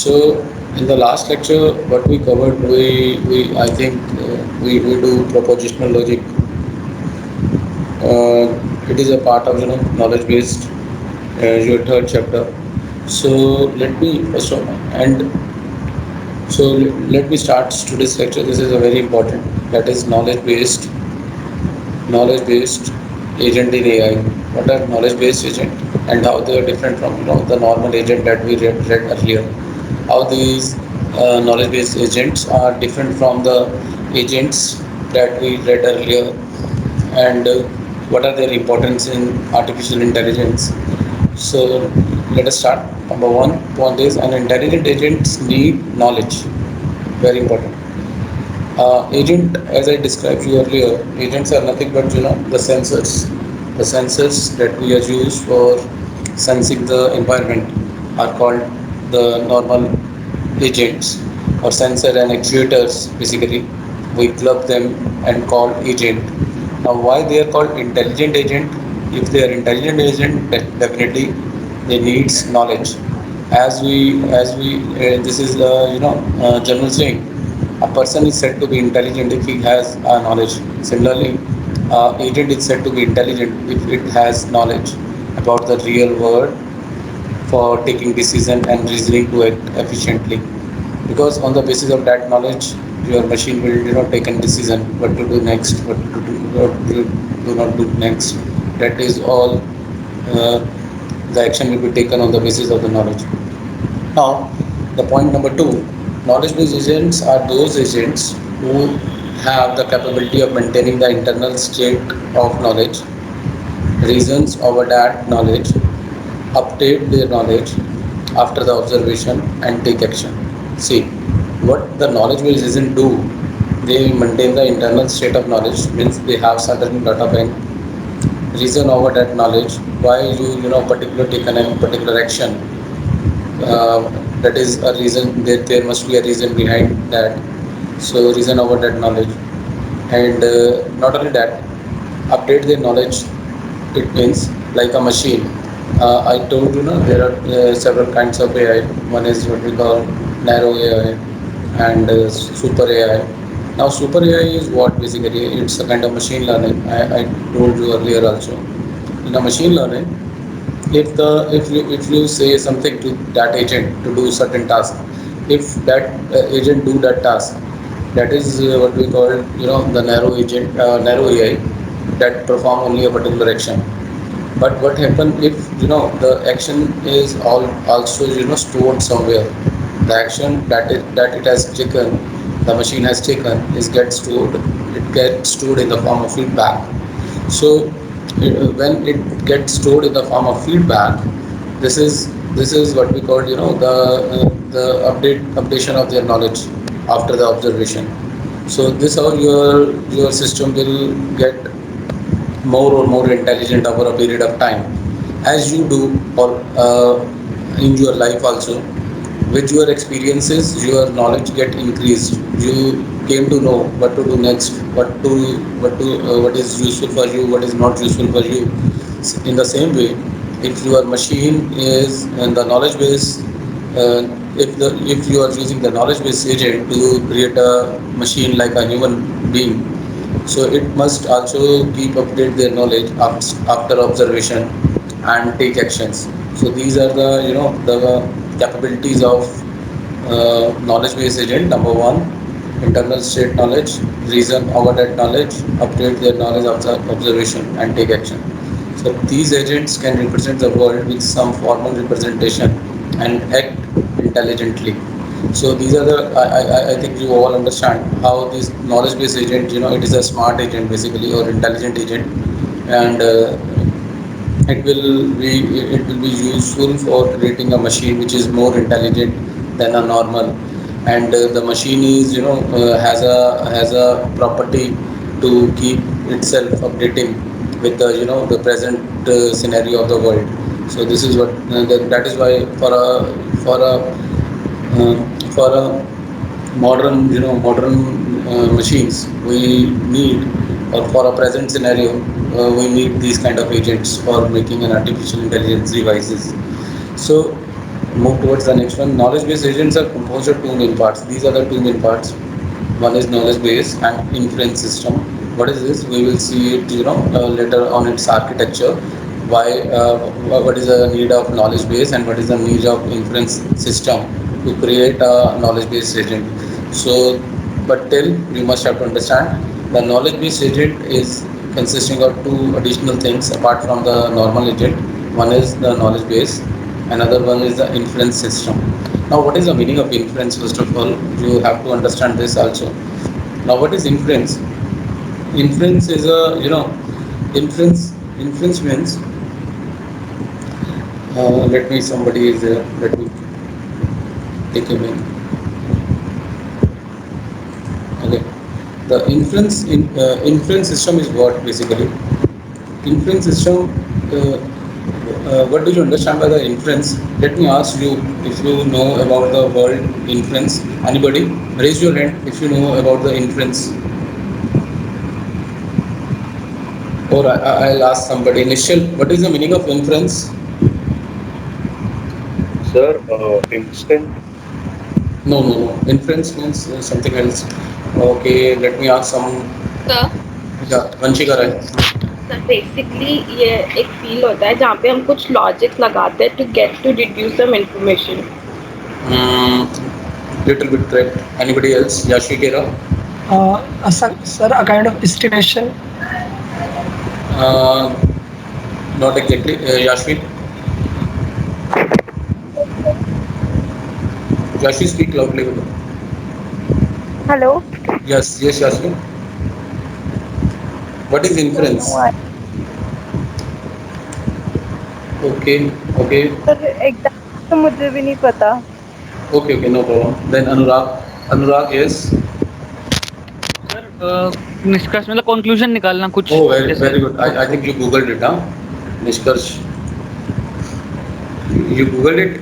So in the last lecture, what we covered, we I think we do propositional logic. It is a part of knowledge based, your third chapter. So let me first of and so let me start today's lecture. This is a very important, that is knowledge based agent in AI. What are knowledge based agent and how they are different from the normal agent that we read earlier? How these knowledge based agents are different from the agents that we read earlier, and what are their importance in artificial intelligence. So let us start. Number one point is, an intelligent agents need knowledge. Very important. Agent, as I described you earlier, agents are nothing but the sensors. The sensors that we use for sensing the environment are called the normal agents, or sensor and actuators. Basically, we club them and call agent. Now, why they are called intelligent agent? If they are intelligent agent, definitely they needs knowledge. This is the general saying, a person is said to be intelligent if he has knowledge. Similarly, agent is said to be intelligent if it has knowledge about the real world for taking decision and reasoning to act efficiently. Because on the basis of that knowledge, your machine will take a decision what to do next, what to do not do next. That is all. Uh, the action will be taken on the basis of the knowledge. Now, the point number two, knowledge-based agents are those agents who have the capability of maintaining the internal state of knowledge, reasons over that knowledge, update their knowledge after the observation, and take action. See, what the knowledge-based agent do, they maintain the internal state of knowledge, means they have certain data bank, reason over that knowledge, why particular taken a particular action. That is a reason, that there must be a reason behind that. So reason over that knowledge, and not only that, update their knowledge. It means like a machine. I told there are several kinds of AI. One is what we call narrow AI and super AI. Now super AI is what? Basically it's a kind of machine learning. I told you earlier also. In a machine learning, if you say something to that agent to do certain task, if that agent do that task, that is what we call the narrow AI, that perform only a particular action. But what happen if the action is all also stored somewhere? The action that it has taken, the machine has taken, is get stored. It gets stored in the form of feedback. So when it gets stored in the form of feedback, this is what we call the updation of their knowledge after the observation. So this how your system will get more or more intelligent over a period of time, as you do, or in your life also. With your experiences, your knowledge get increased. You came to know what to do next, what is useful for you, what is not useful for you. In the same way, if your machine is in the knowledge base, uh, if you are using the knowledge base agent to create a machine like a human being, so it must also keep update their knowledge after observation and take actions. So these are the the capabilities of knowledge based agent. Number one, internal state knowledge, reason over that knowledge, update their knowledge after observation, and take action. So these agents can represent the world with some formal representation and act intelligently. So these are the I think you all understand how this knowledge based agent, it is a smart agent basically, or intelligent agent, and it will be useful for creating a machine which is more intelligent than a normal. And the machine is has a property to keep itself updating with the present scenario of the world. So this is what that is why for a modern machines we need, or for a present scenario we need these kind of agents for making an artificial intelligence devices. So Move towards the next one. Knowledge based agents are composed of two main parts. These are the two main parts. One is knowledge base and inference system. What is this? We will see it, later on its architecture. Why? What is the need of knowledge base and what is the need of inference system to create a knowledge based agent? So, but till you must have to understand the knowledge based agent is consisting of two additional things apart from the normal agent. One is the knowledge base, another one is the inference system. Now, what is the meaning of inference? First of all, you have to understand this also. Now, what is inference? Inference is a, inference means, let me, somebody is there, let me take him in. Okay. The inference system is what basically? Inference system, what do you understand by the inference? Let me ask you if you know about the word inference. Anybody? Raise your hand if you know about the inference. Or I'll ask somebody. Initial, what is the meaning of inference? Sir, instant. No, no, no. Inference means something else. Okay, let me ask some. Sir Yeah, Vanshika Rai. Sir basically ये एक feel होता है जहाँ पे हम कुछ logics लगाते हैं to get to deduce some information. Little bit correct. Anybody else? Yashikera? Sir, a kind of estimation. Uh, Not exactly. Yashvi? Yashvi, speak loudly. Hello. Yes, yes, Yashvi. What is Sir, no, inference? Okay, okay, sir एकदम तो मुझे भी नहीं पता. okay, no problem. Then Anurag. Anurag, yes. Sir निष्कर्ष मतलब conclusion निकालना कुछ Oh, very, जैसे. very good. I think you Googled it, huh? Nishkarsh. You Googled it?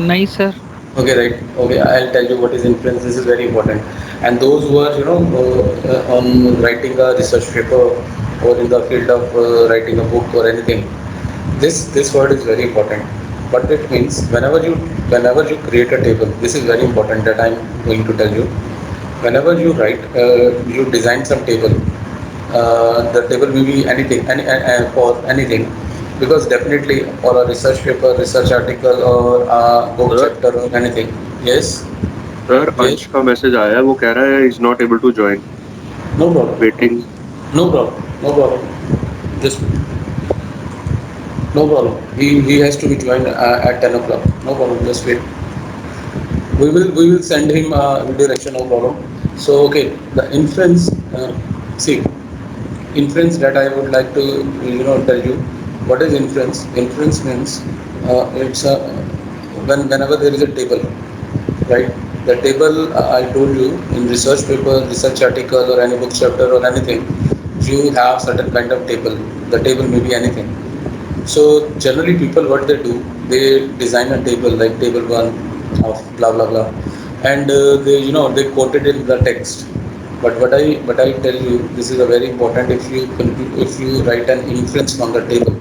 नहीं sir. Okay, right. Okay, I'll tell you what is influence. This is very important. And those who are, on writing a research paper or in the field of writing a book or anything, this word is very important. What it means, whenever you create a table, this is very important that I'm going to tell you. Whenever you write, you design some table. The table may be anything, for anything, because definitely for a research paper, research article, or a book sir, chapter or anything. Yes, sir Ansh yes, का message आया है, वो कह रहा है is not able to join. no problem, waiting. no problem, no problem. Just no problem. He has to be joined at 10 o'clock. No problem. Just wait. We will send him direction. No problem. So okay, the inference. See, inference that I would like to tell you. What is inference? Inference means it's a whenever there is a table, right? The table I told you in research paper, research article, or any book chapter or anything, you have certain kind of table. The table may be anything. So generally, people what they do, they design a table like table one of blah blah blah, and they quote it in the text. But what I tell you, this is a very important. If you write an inference from the table.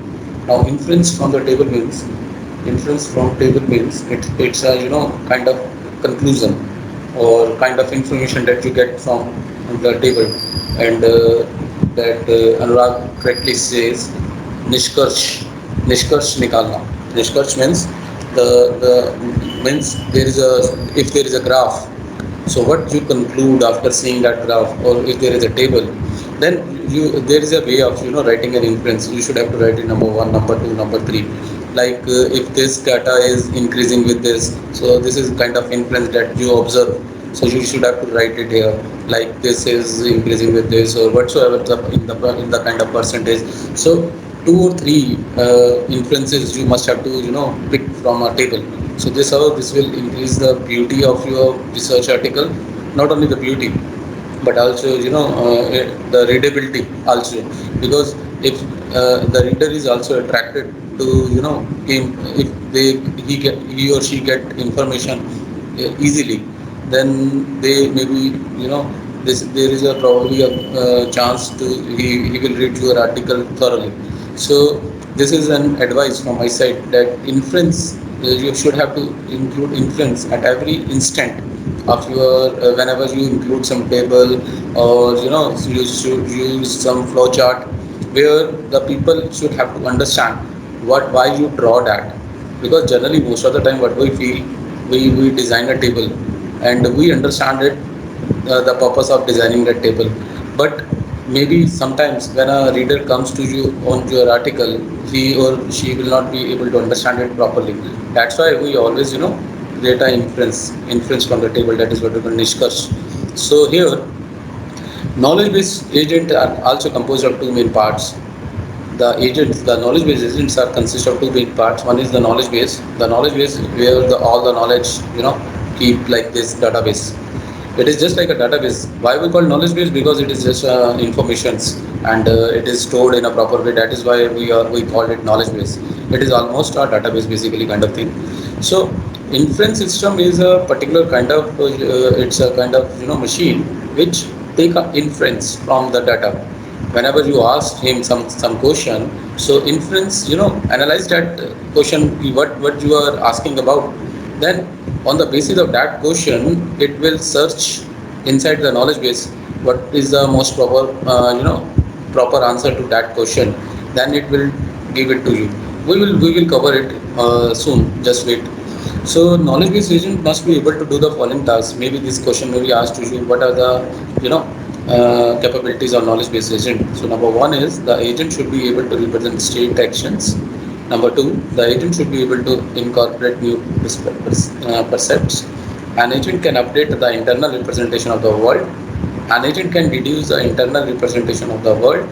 Now inference from table means it's a kind of conclusion or kind of information that you get from the table, and that Anurag correctly says निष्कर्ष निष्कर्ष निकालना. निष्कर्ष means the means there is a if there is a graph, so what you conclude after seeing that graph, or if there is a table, then there is a way of writing an inference. You should have to write in number one, number two, number three. Like if this data is increasing with this, so this is kind of inference that you observe. So you should have to write it here, like this is increasing with this, or whatsoever in the kind of percentage. So two or three inferences you must have to pick from a table. So this will increase the beauty of your research article. Not only the beauty, but also the readability also, because if the reader is also attracted to if he or she get information easily, then they maybe there is a probably a chance to he will read your article thoroughly. So this is an advice from my side that inference you should have to include inference at every instant of your whenever you include some table, or you should use some flow chart where the people should have to understand what why you draw that. Because generally most of the time what we feel, we design a table and we understand it, the purpose of designing that table. But maybe sometimes when a reader comes to you on your article, he or she will not be able to understand it properly. That's why we always create a inference from the table. That is what we call nishkarsh. So here, knowledge base agent are also composed of two main parts. The knowledge base agents are consist of two main parts. One is the knowledge base. The knowledge base where all the knowledge keep like this database. It is just like a database. Why we call knowledge base? Because it is just informations, and it is stored in a proper way. That is why we call it knowledge base. It is almost a database basically kind of thing. So inference system is a particular kind of it's a kind of machine which take a inference from the data. Whenever you ask him some question, so inference analyze that question, what you are asking about. Then on the basis of that question, it will search inside the knowledge base what is the most proper proper answer to that question. Then it will give it to you. We will cover it soon, just wait. So knowledge base agent must be able to do the following tasks. Maybe this question may be asked to you, what are the capabilities of knowledge base agent. So number one is the agent should be able to represent state actions. Number two, the agent should be able to incorporate new percepts. An agent can update the internal representation of the world. An agent can reduce the internal representation of the world,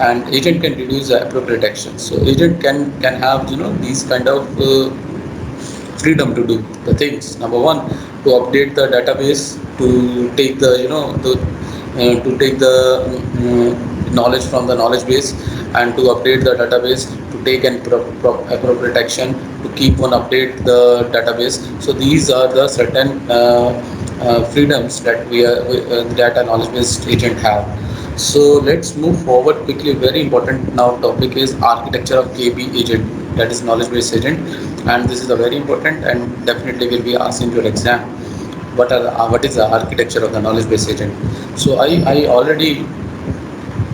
and agent can reduce the appropriate actions. So agent can have these kind of freedom to do the things. Number one, to update the database, to take the to take the knowledge from the knowledge base, and to update the database, to take an appropriate action, to keep on update the database. So these are the certain freedoms that that a knowledge based agent have. So let's move forward quickly. Very important now topic is architecture of KB agent, that is knowledge based agent, and this is a very important and definitely will be asked in your exam. What is the architecture of the knowledge based agent? So I already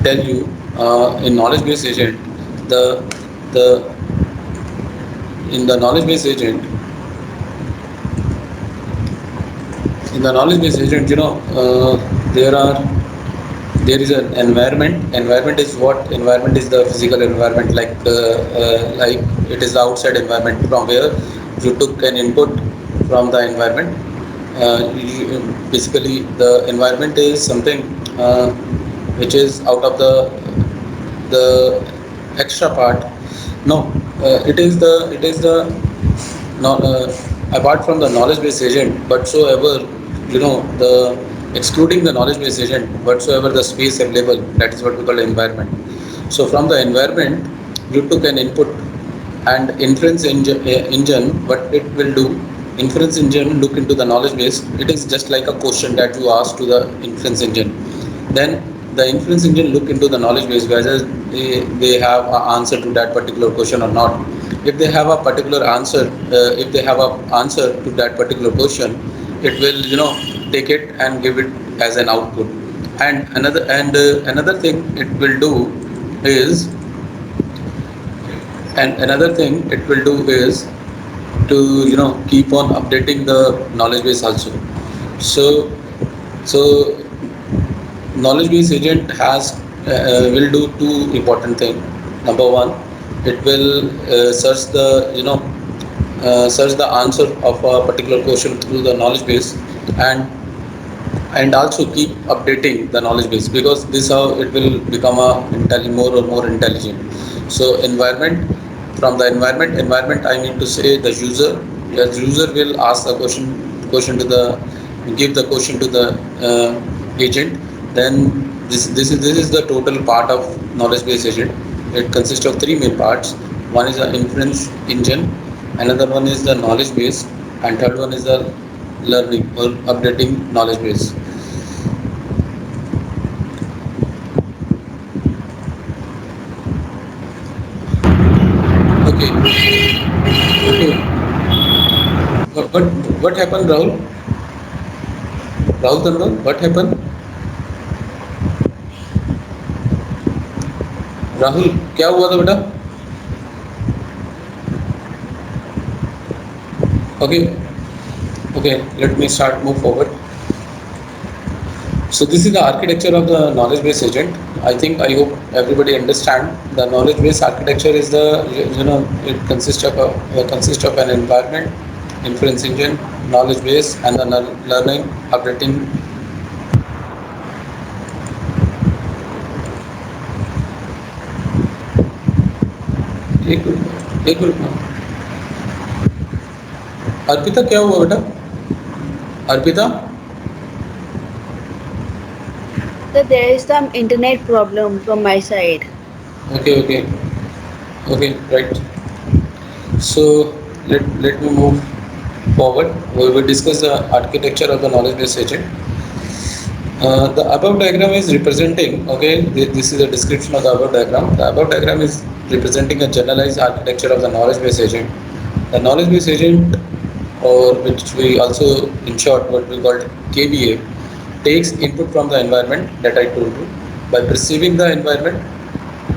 tell you in knowledge based agent, the in the knowledge based agent in the knowledge based agent there is an environment. Environment is what? Environment is the physical environment, like it is the outside environment from where you took an input from the environment. Basically the environment is something which is out of the extra part. No, it is the no, apart from the knowledge based agent, whatsoever the excluding the knowledge based agent, whatsoever the space available, that is what we call environment. So from the environment you took an input, and inference engine, what it will do, inference engine look into the knowledge base. It is just like a question that you ask to the inference engine. Then the inference engine look into the knowledge base whether they have an answer to that particular question or not. If they have a particular answer, if they have an answer to that particular question, it will take it and give it as an output. And another thing it will do is another thing it will do is to keep on updating the knowledge base also. So knowledge base agent has will do two important things. Number one, it will search the answer of a particular question through the knowledge base, and also keep updating the knowledge base, because this how it will become more or more intelligent. So environment, from the environment I mean to say the user. The user will ask the question to the give the question to the agent. Then this is the total part of knowledge base agent. It consists of three main parts. One is the inference engine, another one is the knowledge base, and third one is the learning or updating knowledge base. Okay. what happened, Rahul? Rahul Tandon, what happened? Rahul क्या हुआ था बेटा? Okay, let me start move forward. So this is the architecture of the knowledge base agent. I hope everybody understand the knowledge base architecture is the it consists of an environment, inference engine, knowledge base, and the learning updating. एक minute Arpita क्या हुआ बेटा? Arpita So there is some internet problem from my side. okay, right. So let me move forward. We will discuss the architecture of the knowledge base agent. The above diagram is representing, this is a description of the above diagram. The above diagram is representing a generalized architecture of the knowledge base agent. The knowledge base agent, or which we also in short what we call KBA, takes input from the environment that I told you. By perceiving the environment,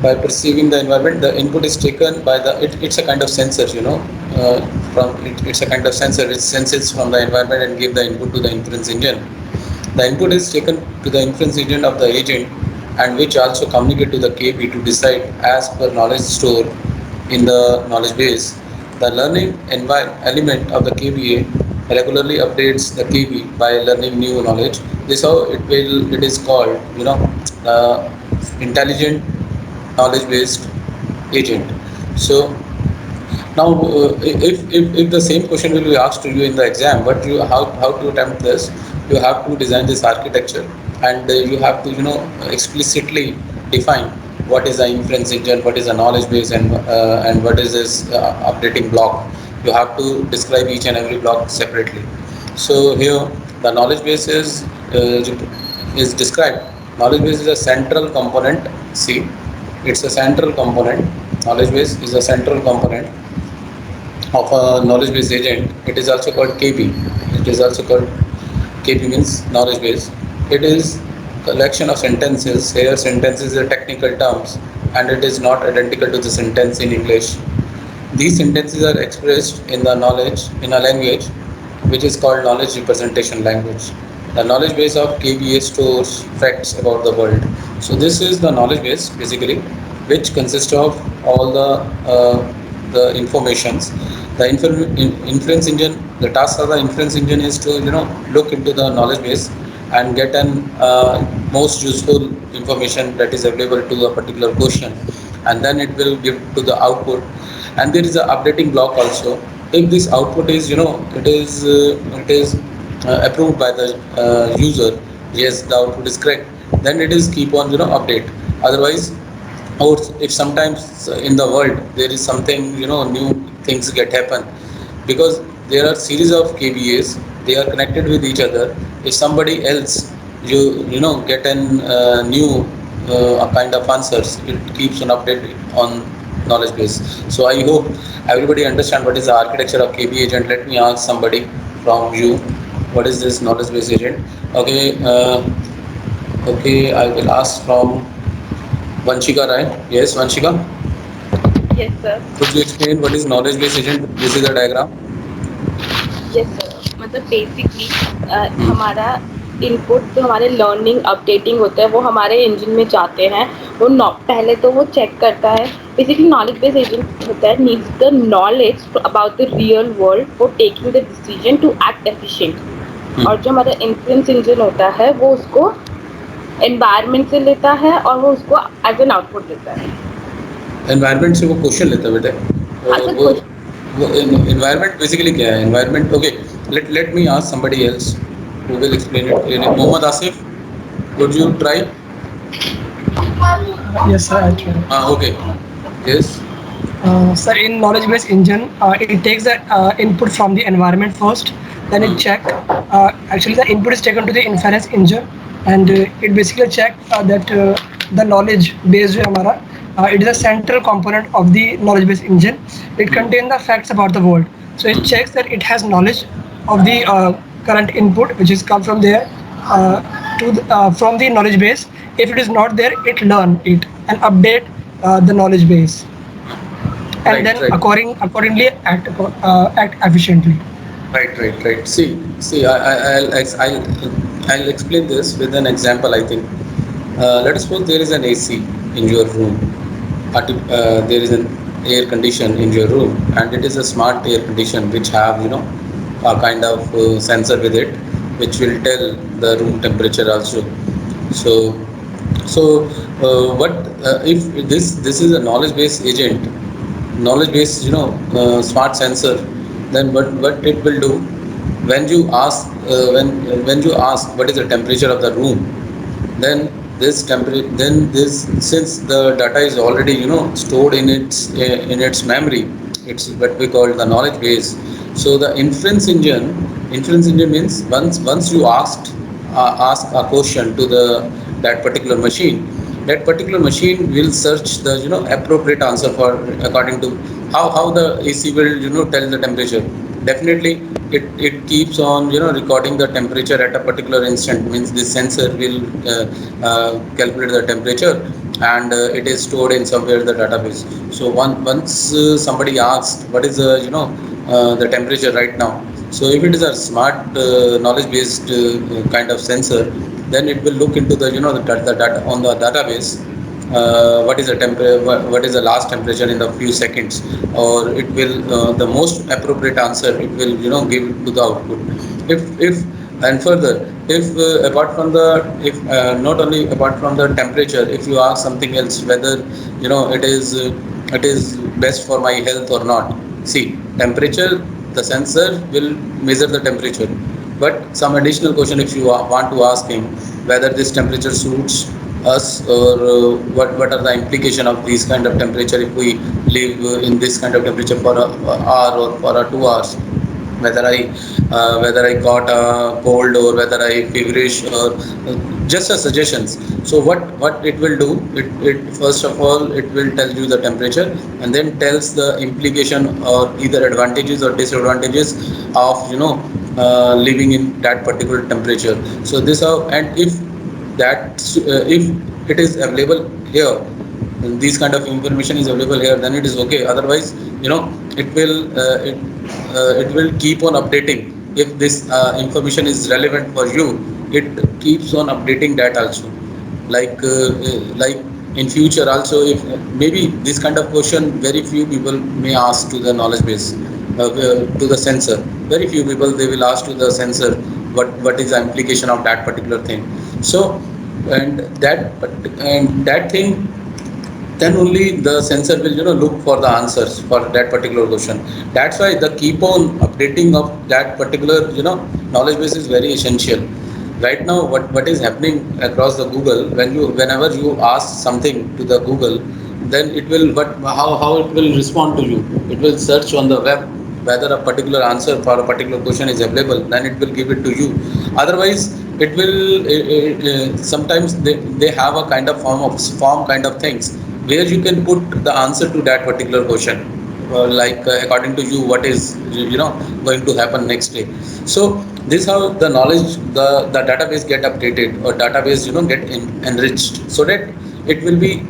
the input is taken by it's a kind of sensor, it's a kind of sensor which senses from the environment and give the input to the inference engine. The input is taken to the inference engine of the agent, and which also communicate to the KB to decide as per knowledge stored in the knowledge base. The learning element of the KBA regularly updates the KB by learning new knowledge. This how it is called, intelligent knowledge based agent. So now if the same question will be asked to you in the exam, how to attempt this? You have to design this architecture, and you have to explicitly define what is the inference engine, what is the knowledge base, and what is this updating block. You have to describe each and every block separately. So here the knowledge base is described. Knowledge base is a central component. See, it's a central component. Knowledge base is a central component of a knowledge base agent. It is also called KB. It is also called KB means knowledge base. It is collection of sentences. Here sentences are technical terms, and it is not identical to the sentence in English. These sentences are expressed in the knowledge in a language which is called knowledge representation language. The knowledge base of KBA stores facts about the world. So this is the knowledge base basically, which consists of all the informations. The inference engine, the task of the inference engine is to look into the knowledge base and get an most useful information that is available to a particular question, and then it will give to the output. And there is a updating block also. If this output is it is approved by the user, yes, the output is correct, then it is keep on update. Otherwise, or if sometimes in the world there is something new things get happen, because there are series of KBAs, they are connected with each other. If somebody else get an new kind of answers, it keeps on update on knowledge base. So I hope everybody understand what is the architecture of KB agent. Let me ask somebody from you, what is this knowledge base agent? Okay, I will ask from Vanshika Rai. Yes, Vanshika. Yes, sir. Could you explain what is knowledge base agent? This is the diagram. Yes sir, मतलब basically हमारा input जो हमारे learning updating होता है वो हमारे engine में जाते हैं. वो पहले तो वो चेक करता है. बेसिकली नॉलेज बेस्ड एजेंट होता है needs the knowledge about the real world for taking the decision to act efficient. और जो हमारा इन्फ्लुएंस इंजन होता है वो उसको एनवायरनमेंट से लेता है और वो उसको एज एन आउटपुट देता है. एनवायरनमेंट से वो क्वेश्चन लेता है बेटा. वो environment basically क्या है? Environment, okay. Let me ask somebody else who will explain it. Mohammad Asif, could you try? Yes, sir, I can. Okay. Yes. Sir, in knowledge base engine, it takes the input from the environment first, then it check. Actually, the input is taken to the inference engine, and it basically check that the knowledge base जो हमारा it is a central component of the knowledge base engine. It contains the facts about the world. So it checks that it has knowledge of the current input which is come from there from the knowledge base. If it is not there, it learn it and update the knowledge base, and Right, then right. accordingly act efficiently. Right. See, I'll explain this with an example. I think. Let us suppose there is an AC in your room. There is an air condition in your room, and it is a smart air condition which have a kind of sensor with it, which will tell the room temperature also. So what if this is a knowledge based agent, knowledge based smart sensor, then what it will do when you ask when you ask what is the temperature of the room, then this, since the data is already stored in its memory, it's what we call the knowledge base. So the inference engine means once you ask a question to the that particular machine, that particular machine will search the appropriate answer for according to how the AC will tell the temperature. Definitely it keeps on recording the temperature at a particular instant, means this sensor will calculate the temperature, and it is stored in somewhere in the database. So once somebody asks what is the temperature right now, so if it is a smart knowledge based kind of sensor, then it will look into the data on the database. What is the what is the last temperature in the few seconds, or it will the most appropriate answer it will give to the output. If and further, if apart from the if not only apart from the temperature, if you ask something else, whether it is best for my health or not. See, temperature, the sensor will measure the temperature, but some additional question if you want to ask him whether this temperature suits us, or what are the implication of these kind of temperature if we live in this kind of temperature for a hour or for a 2 hours, whether I got a cold or whether I feverish, or just a suggestions. So what it will do, it first of all it will tell you the temperature, and then tells the implication or either advantages or disadvantages of living in that particular temperature. So this how, and if it is available here, these kind of information is available here, then it is okay. Otherwise, it will it will keep on updating. If this information is relevant for you, it keeps on updating that also. Like in future also, if maybe this kind of question very few people may ask to the knowledge base, to the sensor. Very few people they will ask to the sensor what is the implication of that particular thing. So and that thing, then only the sensor will look for the answers for that particular question. That's why the keep on updating of that particular knowledge base is very essential. Right now what is happening across the Google, whenever you ask something to the Google, then it will how it will respond to you. It will search on the web whether a particular answer for a particular question is available, then it will give it to you. Otherwise it will sometimes they have a kind of form kind of things where you can put the answer to that particular question, according to you what is going to happen next day. So this how the knowledge, the database get updated, or database get enriched, so that it will be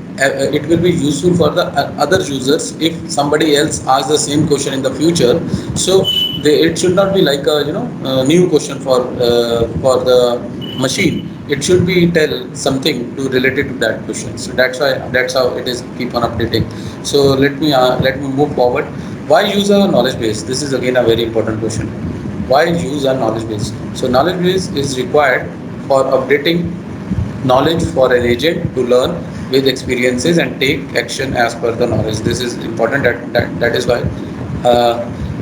useful for the other users if somebody else asks the same question in the future. So it should not be like a a new question for the machine. It should be tell something to related to that question. So that's how it is keep on updating. So let me move forward. Why use a knowledge base? This is again a very important question. Why use a knowledge base? So knowledge base is required for updating knowledge for an agent to learn with experiences and take action as per the knowledge. This is important. That is why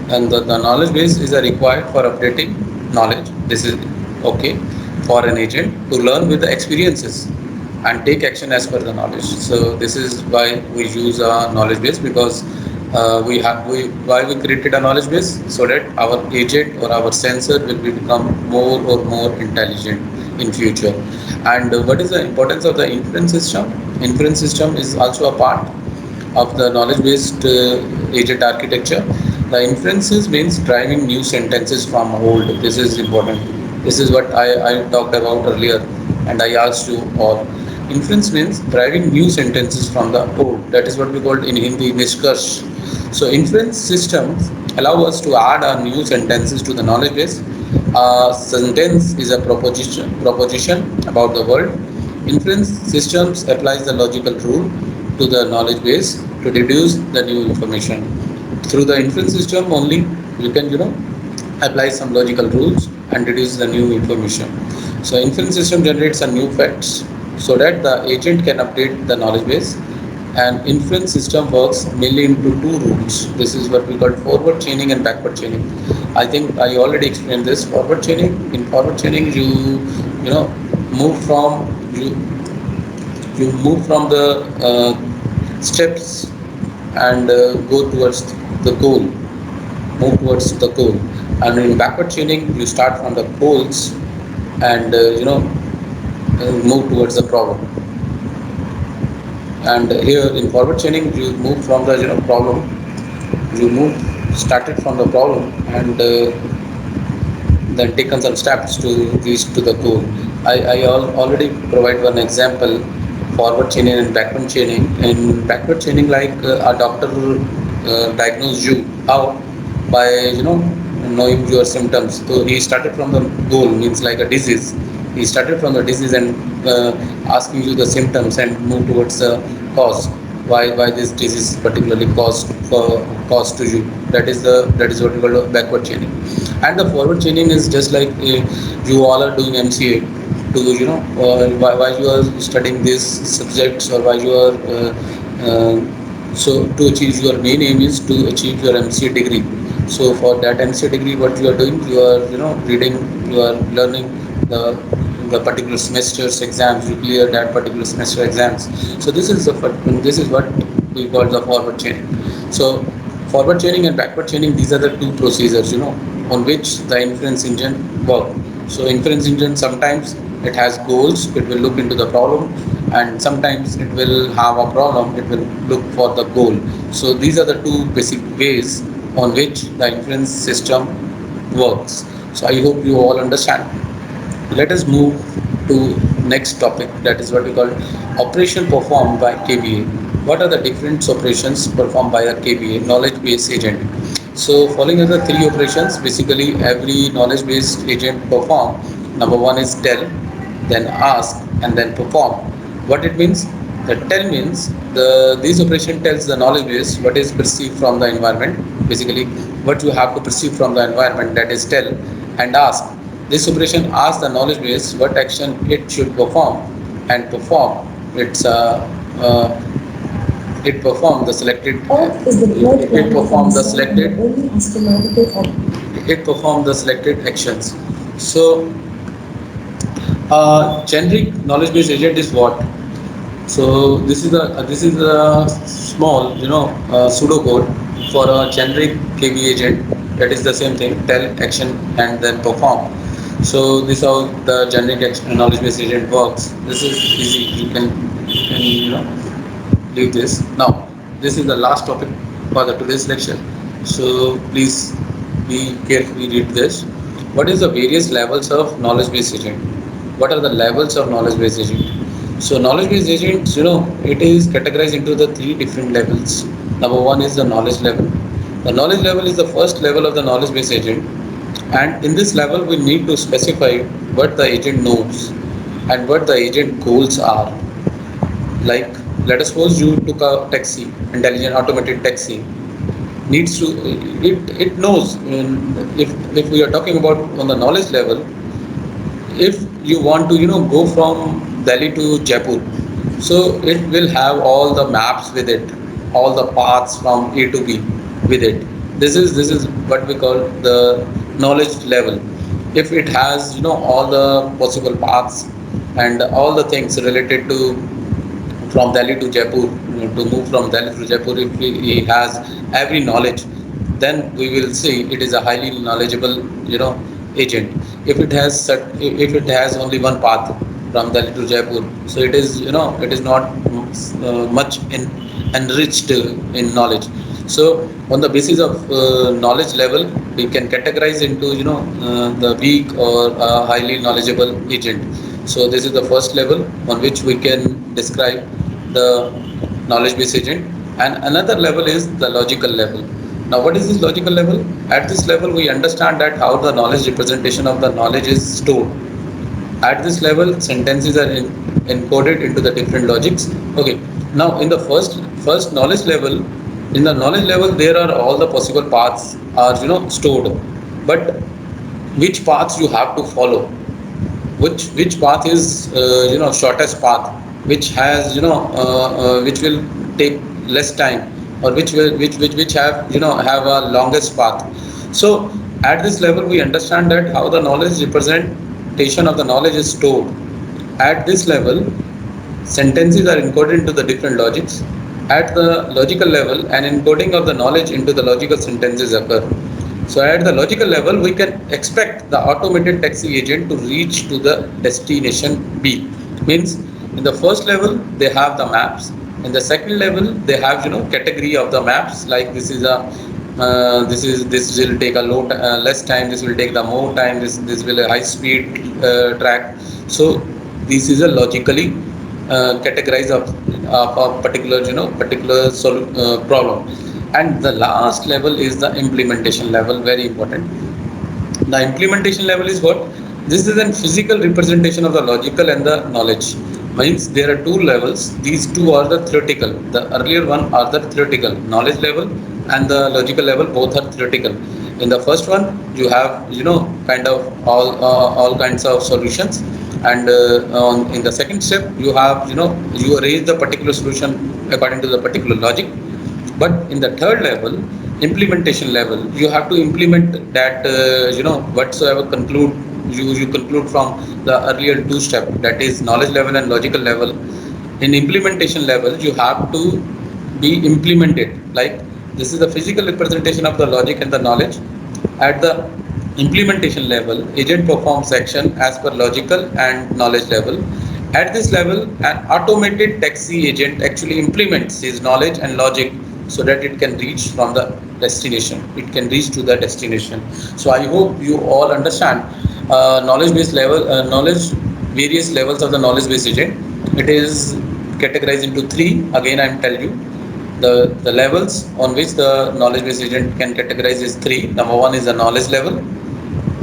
and the knowledge base is a required for updating knowledge. This is okay for an agent to learn with the experiences and take action as per the knowledge. So this is why we use a knowledge base, because why we created a knowledge base, so that our agent or our sensor will become more or more intelligent in future. And what is the importance of the inference system? Inference system is also a part of the knowledge based agent architecture. The inferences means driving new sentences from old. This is important. This is what I talked about earlier and I asked you all. Inference means driving new sentences from the old. That is what we call in Hindi Nishkarsh. So inference systems allow us to add our new sentences to the knowledge base. A sentence is a proposition about the world. Inference systems applies the logical rule to the knowledge base to deduce the new information. Through the inference system only you can apply some logical rules and deduce the new information. So inference system generates a new facts so that the agent can update the knowledge base. And inference system works mainly into two rules. This is what we call forward chaining and backward chaining. I think I already explained this. Forward chaining, in forward chaining you know move from you move from the steps and go towards the goal, move towards the goal. And in backward chaining you start from the goals and move towards the problem. And here in forward chaining you move from the problem, you move started from the problem and then taken some steps to reach to the goal. I already provide one example, forward chaining and backward chaining. In backward chaining, like a doctor diagnose you how by knowing your symptoms. So he started from the goal, means like a disease. He started from the disease and asking you the symptoms and move towards the cause. Why this disease particularly caused to you. That is what we call backward chaining. And the forward chaining is just like you all are doing MCA to why you are studying these subjects or why you are so to achieve your main aim is to achieve your MCA degree. So for that MCA degree, what you are doing, you are reading, you are learning the particular semester's exams, you clear that particular semester exams. So this is what we call the forward chaining. So forward chaining and backward chaining, these are the two procedures on which the inference engine work. So inference engine, sometimes it has goals, it will look into the problem, and sometimes it will have a problem, it will look for the goal. So these are the two basic ways on which the inference system works. So I hope you all understand. Let us move to next topic, that is what we call operation performed by KBA. What are the different operations performed by a KBA, knowledge based agent? So following are the three operations basically every knowledge based agent perform. Number one is tell, then ask, and then perform. What it means? The tell means this operation tells the knowledge base what is perceived from the environment, basically what you have to perceive from the environment, that is tell. And ask, this operation asks the knowledge base what action it should perform, and perform it perform the selected it perform the selected actions. So generic knowledge base agent is what? So this is a small pseudocode for a generic KB agent. That is the same thing, tell, action, and then perform. So this is how the generic knowledge base agent works. This is easy. You can leave this. Now this is the last topic for the today's lecture. So please be carefully read this. What is the various levels of knowledge base agent? What are the levels of knowledge base agent? So knowledge base agents, it is categorized into the three different levels. Number one is the knowledge level. The knowledge level is the first level of the knowledge base agent, and in this level we need to specify what the agent knows and what the agent goals are. Like let us suppose you took a taxi, intelligent automated taxi, needs to it knows if we are talking about on the knowledge level, if you want to go from Delhi to Jaipur, so it will have all the maps with it, all the paths from A to B with it. This is what we call the knowledge level. If it has all the possible paths and all the things related to from Delhi to Jaipur, to move from Delhi to Jaipur, if he has every knowledge, then we will see it is a highly knowledgeable agent. If it has only one path from Delhi to Jaipur, so it is it is not much enriched in knowledge. So on the basis of knowledge level, we can categorize into the weak or highly knowledgeable agent. So this is the first level on which we can describe the knowledge based agent, and another level is the logical level. Now what is this logical level? At this level we understand that how the knowledge representation of the knowledge is stored. At this level sentences are encoded into the different logics. Okay, now in the first knowledge level, in the knowledge level there are all the possible paths are stored, but which paths you have to follow, which path is shortest path, which has which will take less time, or which have have a longest path. So at this level we understand that how the knowledge representation of the knowledge is stored. At this level sentences are encoded into the different logics. At the logical level, an encoding of the knowledge into the logical sentences occur. So at the logical level, we can expect the automated taxi agent to reach to the destination B. Means in the first level, they have the maps. In the second level, they have category of the maps, like this is a this will take a less time, this will take the more time, this will a high speed track. So this is a logically categorize of a particular problem. And the last level is the implementation level, very important. The implementation level is what? This is a physical representation of the logical and the knowledge. Means there are two levels. These two are the theoretical. The earlier one are the theoretical knowledge level, and the logical level, both are theoretical. In the first one you have kind of all kinds of solutions, and in the second step you have you arrange the particular solution according to the particular logic. But in the third level, implementation level, you have to implement that whatsoever you conclude from the earlier two steps, that is knowledge level and logical level. In implementation level you have to be implemented, like this is the physical representation of the logic and the knowledge. At the implementation level, agent performs action as per logical and knowledge level. At this level, an automated taxi agent actually implements his knowledge and logic so that it can reach from the destination. It can reach to the destination. So I hope you all understand knowledge-based level, various levels of the knowledge-based agent. It is categorized into three. Again, I am telling you. The levels on which the knowledge-based agent can categorize is three. Number one is the knowledge level.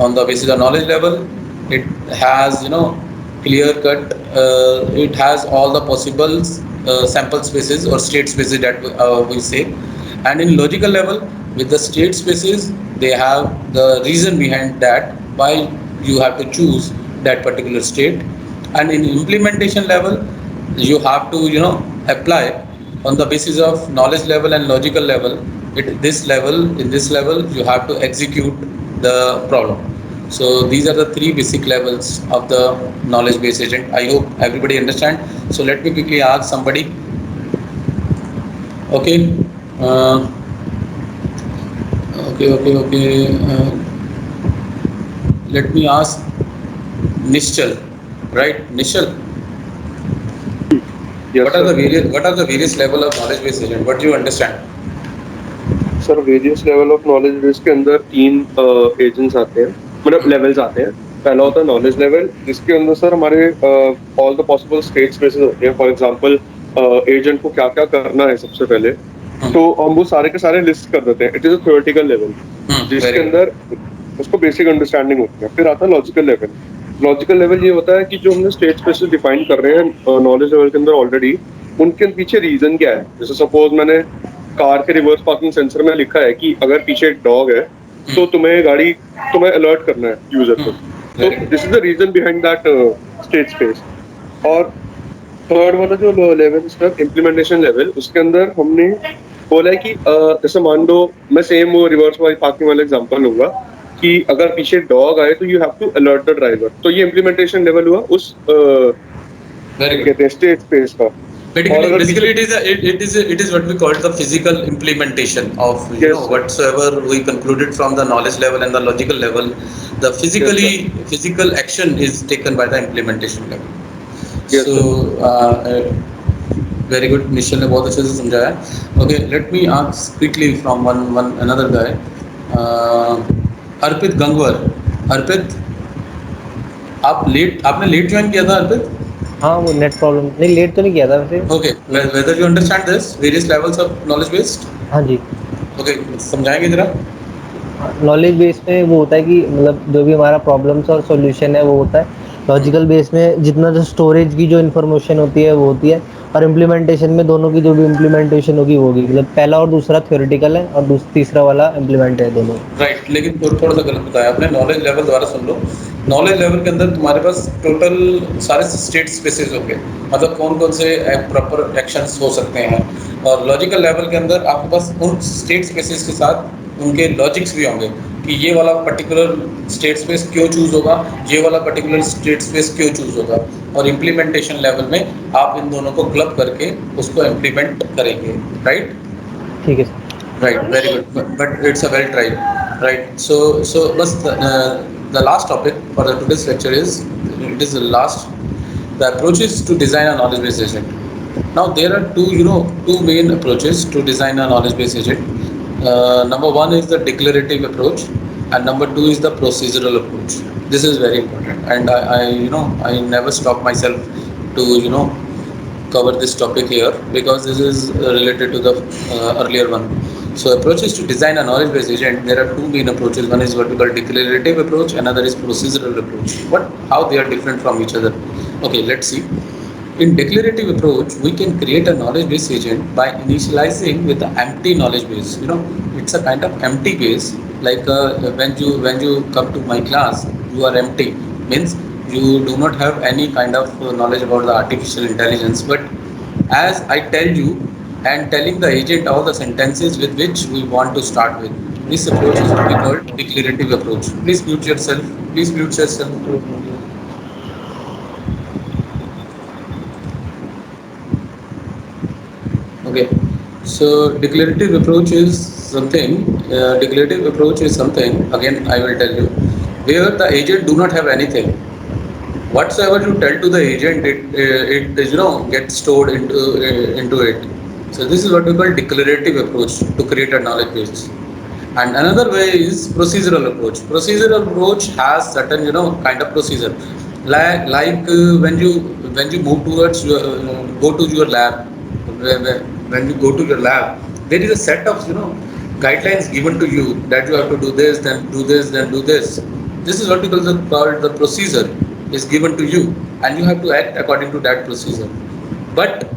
On the basis of knowledge level, it has clear cut. It has all the possible sample spaces or state spaces that we say. And in logical level, with the state spaces, they have the reason behind that why you have to choose that particular state. And in implementation level, you have to apply on the basis of knowledge level and logical level. In this level you have to execute the problem. So these are the three basic levels of the knowledge based agent. I hope everybody understand. So let me quickly ask somebody. Okay. Okay. Let me ask Nishchal. Right, Nishchal. Yes, What are the various level of knowledge based agent? What do you understand? Sir various level of knowledge base के अंदर तीन agents आते हैं, मतलब levels आते हैं. पहला होता है नॉलेज लेवल, जिसके अंदर सर हमारे all the possible state spaces होते हैं. फॉर एग्जांपल एजेंट को क्या क्या करना है सबसे पहले, तो हम वो सारे के सारे लिस्ट कर देते हैं. It is a theoretical level जिसके अंदर उसको बेसिक अंडरस्टैंडिंग होती है. फिर आता है लॉजिकल लेवल. लॉजिकल लेवल ये होता है कि जो हमने स्टेट स्पेसेस डिफाइन कर रहे हैं नॉलेज लेवल के अंदर ऑलरेडी, उनके पीछे रीजन क्या है. जैसे सपोज मैंने कार के रिवर्स पार्किंग सेंसर में लिखा है कि अगर पीछे एक डॉग है तो तुम्हें अलर्ट करना है यूजर को. तो this is the reason behind that state space. और थर्ड वाला जो लेवल है इम्प्लीमेंटेशन लेवल, उसके अंदर हमने बोला है कि जैसे मान लो मैं सेम वो रिवर्स पार्किंग वाला एग्जांपल लूंगा कि अगर पीछे डॉग आए तो you have to alert the driver. तो ये इम्प्लीमेंटेशन लेवल हुआ उस कहते हैं स्टेट स्पेस का. Basically, it is what we call the physical implementation of whatsoever we concluded from the knowledge level and the logical level. The physical action is taken by the implementation level. Yes, So very good, Nishchal ने बहुत अच्छे से समझाया. Okay, let me ask quickly from one another guy. Arpit Gangwar. Arpit, आपने late join किया था अर्पित? हाँ, वो नेट प्रॉब्लम नहीं, लेट तो नहीं किया था वैसे. Okay, whether you understand this various levels of knowledge based? हाँ जी. ओके, समझाएंगे जरा. नॉलेज बेस में वो होता है कि मतलब जो भी हमारा प्रॉब्लम्स और सॉल्यूशन है वो होता है. लॉजिकल बेस में जितना जो स्टोरेज की जो इन्फॉर्मेशन होती है वो होती है, और इम्प्लीमेंटेशन में दोनों की जो भी इम्प्लीमेंटेशन होगी वो होगी. मतलब पहला और दूसरा थ्योरेटिकल है और तीसरा वाला इम्प्लीमेंट है दोनों. राइट, लेकिन थोड़ा सा गलत बताया आपने. नॉलेज लेवल दोबारा सुन लो. नॉलेज लेवल के अंदर तुम्हारे पास टोटल सारे स्टेट स्पेसेस होंगे, मतलब कौन कौन से प्रॉपर एक्शंस हो सकते हैं. और लॉजिकल लेवल के अंदर आपके पास उन स्टेट स्पेसेस के साथ उनके लॉजिक्स भी होंगे कि ये वाला पर्टिकुलर स्टेट स्पेस क्यों चूज होगा, ये वाला पर्टिकुलर स्टेट स्पेस क्यों चूज होगा. और इम्प्लीमेंटेशन लेवल में आप इन दोनों को क्लब करके उसको इम्प्लीमेंट करेंगे. राइट, ठीक है sir. right, very good, but it's a well tried. Right, so but the last topic for the today's lecture is, it is the last, the approaches to design a knowledge based agent. Now there are two main approaches to design a knowledge based agent. Number one is the declarative approach, and number two is the procedural approach. This is very important, and I never stop myself to cover this topic here because this is related to the earlier one. So approaches to design a knowledge-based agent, there are two main approaches. One is what we call declarative approach, another is procedural approach. How they are different from each other? Okay, let's see. In declarative approach, we can create a knowledge-based agent by initializing with the empty knowledge base. It's a kind of empty base. Like when you come to my class, you are empty. Means you do not have any kind of knowledge about the artificial intelligence. But as I tell you, and telling the agent all the sentences with which we want to start with. This approach is what we call declarative approach. Please mute yourself. Please mute yourself. Okay. So declarative approach is something. Declarative approach is something. Again, I will tell you, where the agent do not have anything. Whatsoever you tell to the agent, it gets stored into it. So this is what we call declarative approach to create a knowledge base. And another way is procedural approach. Procedural approach has certain kind of procedure. Like when you move towards go to your lab. When you go to your lab, there is a set of guidelines given to you that you have to do this, then do this, then do this. This is what we call the procedure is given to you, and you have to act according to that procedure. But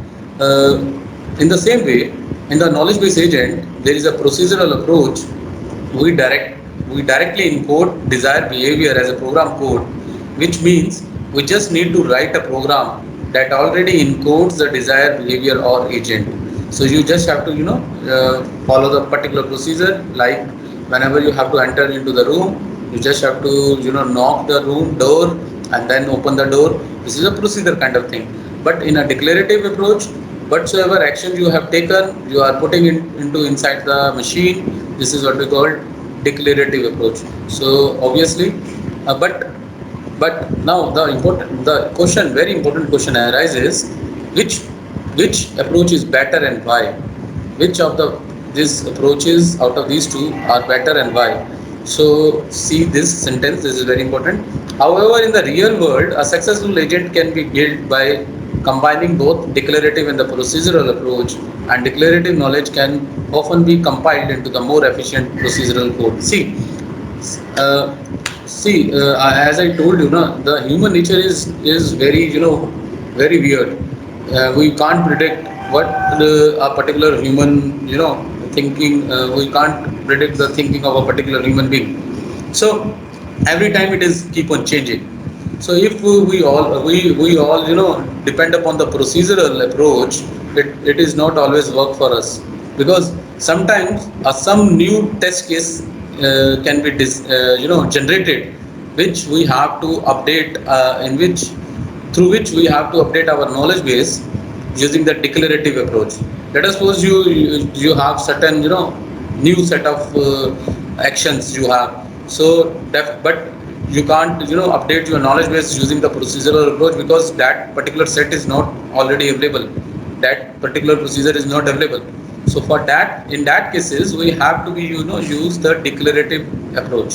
in the same way, in the knowledge based agent, there is a procedural approach. We directly import desired behavior as a program code, which means we just need to write a program that already encodes the desired behavior or agent. So you just have to follow the particular procedure. Like whenever you have to enter into the room, you just have to knock the room door and then open the door. This is a procedure kind of thing. But in a declarative approach, whatsoever action you have taken, you are putting into inside the machine. This is what we call declarative approach. So obviously, but now the question, very important question arises: which approach is better and why? Which of these approaches out of these two are better and why? So see this sentence. This is very important. However, in the real world, a successful agent can be built by combining both declarative and the procedural approach, and declarative knowledge can often be compiled into the more efficient procedural code. As I told you, the human nature is very very weird. We can't predict what a particular human thinking. We can't predict the thinking of a particular human being. So every time it is keep on changing. So if we all depend upon the procedural approach, it is not always work for us, because sometimes some new test case can be generated, which we have to update, through which we have to update our knowledge base using the declarative approach. Let us suppose you have certain new set of actions you have. So but you can't update your knowledge base using the procedural approach, because that particular set is not already available. that particular procedure is not available. So for that, in that cases, we have to be, use the declarative approach.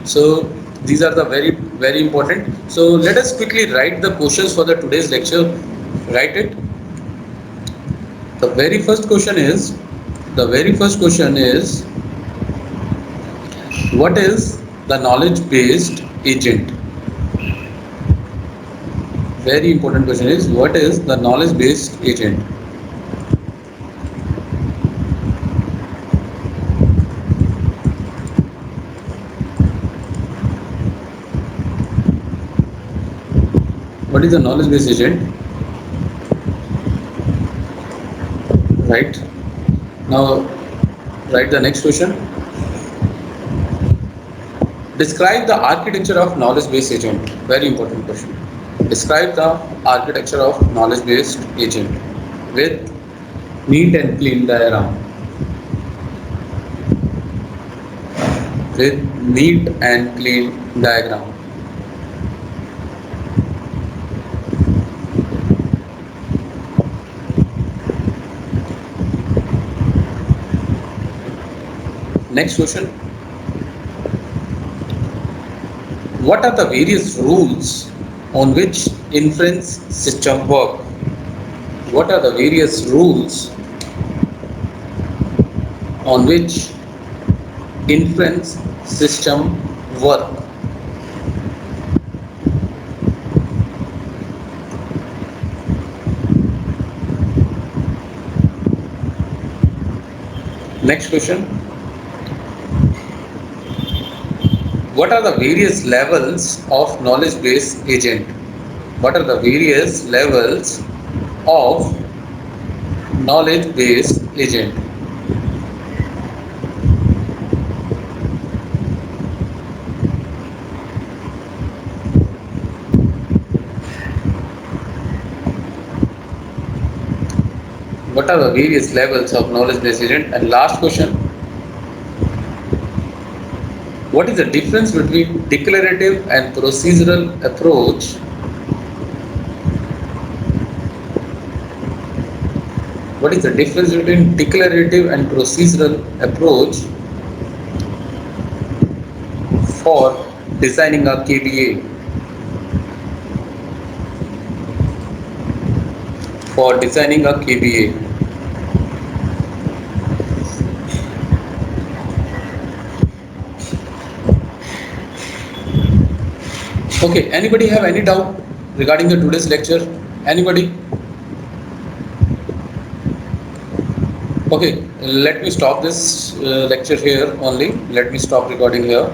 So these are the very important. So let us quickly write the questions for the today's lecture. Write it. The very first question is, what is the knowledge based agent? Very important question is, what is the knowledge based agent? What is the knowledge based agent? Right. Now write the next question. Describe the architecture of knowledge based agent. Very important question. Describe the architecture of knowledge based agent with neat and clean diagram. With neat and clean diagram. Next question. What are the various rules on which inference system work? What are the various rules on which inference system work? Next question. What are the various levels of knowledge base agent? What are the various levels of knowledge base agent? What are the various levels of knowledge base agent? And last question. What is the difference between declarative and procedural approach? What is the difference between declarative and procedural approach for designing a KBA? For designing a KBA. Okay, anybody have any doubt regarding the today's lecture? Anybody? Okay, let me stop this lecture here only. Let me stop recording here.